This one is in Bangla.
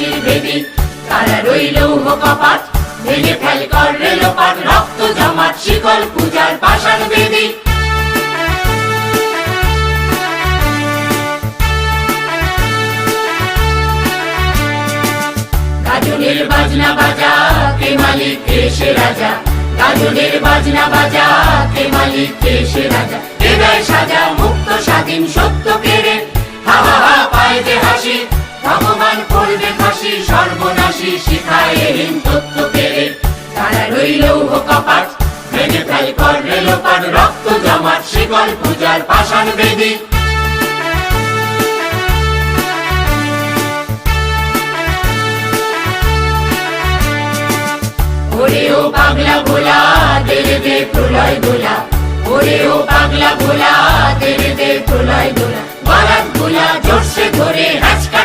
প্রাচীর ভেদি। তারা রইল কপাট, ভেঙে ফেল কর রেলোপাট, রক্ত জমাট শিকল পূজার পাষাণ বেদি। গাজনের বাজনা বাজা, কে মালিক কে সে রাজা। গাজনের বাজনা বাজা, কে মালিক কে সে রাজা। কে দেয় সাজা মুক্ত স্বাধীন সত্য কেড়ে, হা হা হা পায় যে হাসি। ভগবান করবে ফাঁসি সর্বনাশী, শিখায় এহীন তথ্য কেড়ে। তারা রইল কপাট, ভেঙে ফেল কর রেলোপাট, রক্ত জমাট শিকল পূজার পাষাণ বেদি। ওরে ও পাগলা ভোলা, তেরে দে প্রলয় দোলা। ওরে ও পাগলা ভোলা, তেরে দে প্রলয় দোলা। বারাত গোলা জোরসে ধরে হ্যাচকা